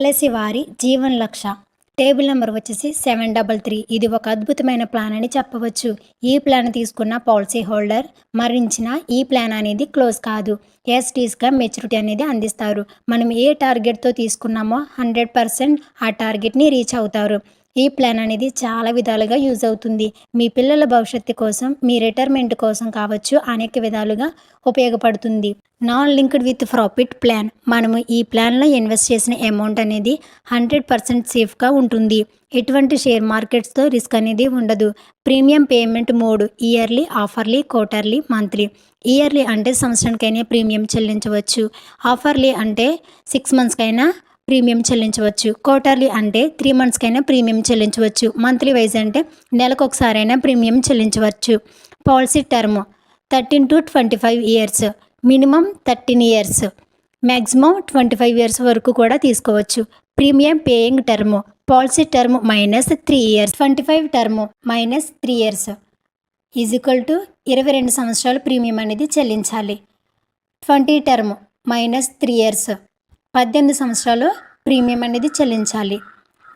LIC వారి జీవన్ లక్ష table number వచ్చేసి 733. ఇది ఒక అద్భుతమైన ప్లాన్ అని చెప్పవచ్చు. ఈ ప్లాన్ తీసుకున్న పాలసీ హోల్డర్ మరణించిన ఈ ప్లాన్ అనేది క్లోజ్ కాదు. ఎస్టీస్గా మెచ్యూరిటీ అనేది అందిస్తారు. మనం ఏ టార్గెట్తో తీసుకున్నామో 100% ఆ టార్గెట్ని రీచ్ అవుతారు. ఈ ప్లాన్ అనేది చాలా విధాలుగా యూజ్ అవుతుంది. మీ పిల్లల భవిష్యత్తు కోసం, మీ రిటైర్మెంట్ కోసం కావచ్చు, అనేక విధాలుగా ఉపయోగపడుతుంది. Non linked with profit plan. మనము ఈ ప్లాన్లో ఇన్వెస్ట్ చేసిన అమౌంట్ అనేది 100% సేఫ్గా ఉంటుంది. ఎటువంటి షేర్ మార్కెట్స్తో రిస్క్ అనేది ఉండదు. ప్రీమియం పేమెంట్ మోడ్ ఇయర్లీ, ఆఫర్లీ, క్వార్టర్లీ, మంత్లీ. ఇయర్లీ అంటే సంవత్సరానికైనా ప్రీమియం చెల్లించవచ్చు. ఆఫర్లీ అంటే 6 మంత్స్కైనా ప్రీమియం చెల్లించవచ్చు. క్వార్టర్లీ అంటే 3 మంత్స్కైనా ప్రీమియం చెల్లించవచ్చు. మంత్లీ వైజ్ అంటే నెలకు ఒకసారైనా ప్రీమియం చెల్లించవచ్చు. Policy term 13 to 25 years. Minimum 13 years, maximum 25 years వరకు కూడా తీసుకోవచ్చు. Premium paying term policy term -3 years. 25 term -3 years is equal to 22 సంవత్సరాలు ప్రీమియం అనేది చెల్లించాలి. 20 టర్మ్ -3 ఇయర్స్ 18 సంవత్సరాలు ప్రీమియం అనేది చెల్లించాలి.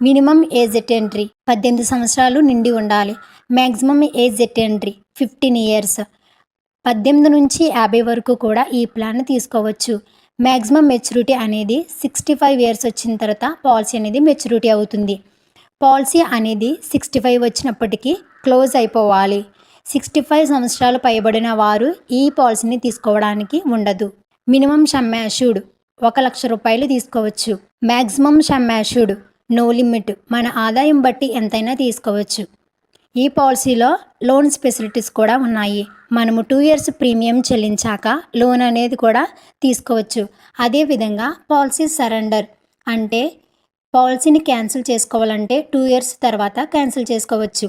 మినిమం ఏజ్ ఎట్ ఎంట్రీ 18 సంవత్సరాలు నిండి ఉండాలి. Maximum age at entry 15 years. 18 నుంచి 50 వరకు కూడా ఈ ప్లాన్ తీసుకోవచ్చు. మ్యాక్సిమం మెచ్యూరిటీ అనేది 65 ఇయర్స్ వచ్చిన తర్వాత పాలసీ అనేది మెచ్యూరిటీ అవుతుంది. పాలసీ అనేది 65 వచ్చినప్పటికీ క్లోజ్ అయిపోవాలి. 65 సంవత్సరాలు పైబడిన వారు ఈ పాలసీని తీసుకోవడానికి ఉండదు. మినిమం సమ్ అష్యూర్డ్ 1 లక్ష రూపాయలు తీసుకోవచ్చు. Maximum sum assured no limit, మన ఆదాయం బట్టి ఎంతైనా తీసుకోవచ్చు. ఈ పాలసీలో లోన్ ఫెసిలిటీస్ కూడా ఉన్నాయి. మనము 2 ఇయర్స్ ప్రీమియం చెల్లించాక లోన్ అనేది కూడా తీసుకోవచ్చు. అదేవిధంగా పాలసీ సరెండర్ అంటే పాలసీని క్యాన్సిల్ చేసుకోవాలంటే 2 ఇయర్స్ తర్వాత క్యాన్సిల్ చేసుకోవచ్చు.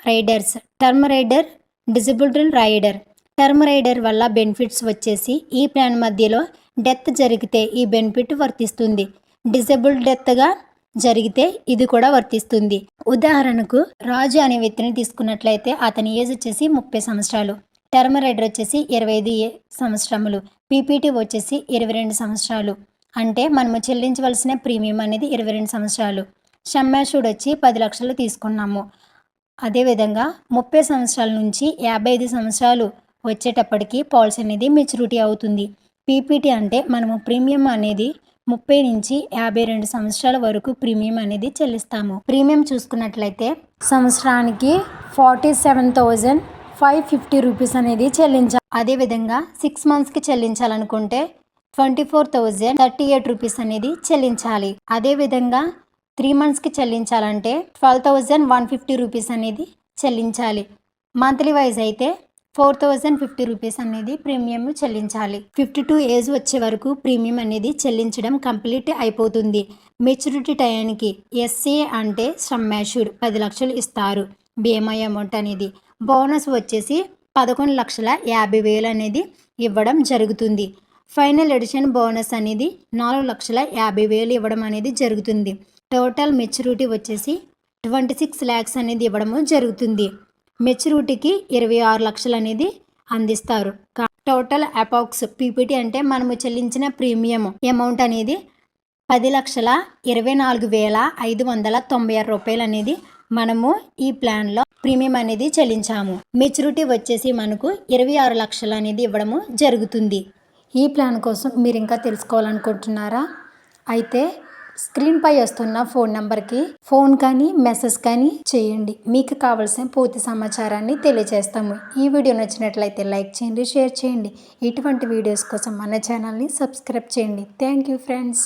Riders term rider, disabled rider. Term rider వల్ల బెనిఫిట్స్ వచ్చేసి ఈ ప్లాన్ మధ్యలో డెత్ జరిగితే ఈ బెనిఫిట్ వర్తిస్తుంది. డిజబుల్డ్ డెత్గా జరిగితే ఇది కూడా వర్తిస్తుంది. ఉదాహరణకు రాజు అనే వ్యక్తిని తీసుకున్నట్లయితే అతని ఏజ్ వచ్చేసి 30 సంవత్సరాలు. టర్మ్ రైడర్ వచ్చేసి 25 సంవత్సరములు. పీపీటీ వచ్చేసి 22 సంవత్సరాలు. అంటే మనము చెల్లించవలసిన ప్రీమియం అనేది 22 సంవత్సరాలు. సమ్ అష్యూర్డ్ వచ్చి 10 లక్షలు తీసుకున్నాము. అదేవిధంగా 30 సంవత్సరాల నుంచి 55 సంవత్సరాలు వచ్చేటప్పటికి పాలసీ అనేది మెచ్యూరిటీ అవుతుంది. పీపీటీ అంటే మనము ప్రీమియం అనేది 30 నుంచి 52 సంవత్సరాల వరకు ప్రీమియం అనేది చెల్లిస్తాము. ప్రీమియం చూసుకున్నట్లయితే సంవత్సరానికి 47,550 రూపీస్ అనేది చెల్లించాలి. అదేవిధంగా 6 మంత్స్కి చెల్లించాలనుకుంటే 24,038 రూపీస్ అనేది చెల్లించాలి. అదేవిధంగా 3 మంత్స్కి చెల్లించాలంటే 12,150 రూపీస్ అనేది చెల్లించాలి. మంత్లీ వైజ్ అయితే 4,050 రూపీస్ అనేది ప్రీమియం చెల్లించాలి. 52 ఏజ్ వచ్చే వరకు ప్రీమియం అనేది చెల్లించడం కంప్లీట్ అయిపోతుంది. మెచ్యూరిటీ టయానికి ఎస్ఏ అంటే సమ్ అష్యూర్డ్ 10 లక్షలు ఇస్తారు. బీమా అమౌంట్ అనేది బోనస్ వచ్చేసి 11,50,000 అనేది ఇవ్వడం జరుగుతుంది. ఫైనల్ ఎడిషన్ బోనస్ అనేది 4,50,000 ఇవ్వడం అనేది జరుగుతుంది. టోటల్ మెచ్యూరిటీ వచ్చేసి 26 lakhs అనేది ఇవ్వడము జరుగుతుంది. మెచ్యూరిటీకి 26 లక్షలు అనేది అందిస్తారు. టోటల్ అపాక్స్ పీపీటీ అంటే మనము చెల్లించిన ప్రీమియం అమౌంట్ అనేది 10,24,596 రూపాయలు అనేది మనము ఈ ప్లాన్లో ప్రీమియం అనేది చెల్లించాము. మెచ్యూరిటీ వచ్చేసి మనకు 26 లక్షలు అనేది ఇవ్వడము జరుగుతుంది. ఈ ప్లాన్ కోసం మీరు ఇంకా తెలుసుకోవాలనుకుంటున్నారా? అయితే స్క్రీన్పై వస్తున్న ఫోన్ నెంబర్కి ఫోన్ కానీ మెసేజ్ కానీ చేయండి. మీకు కావాల్సిన పూర్తి సమాచారాన్ని తెలియజేస్తాము. ఈ వీడియో నచ్చినట్లయితే లైక్ చేయండి, షేర్ చేయండి. ఇటువంటి వీడియోస్ కోసం మన ఛానల్ని సబ్స్క్రైబ్ చేయండి. Thank you friends.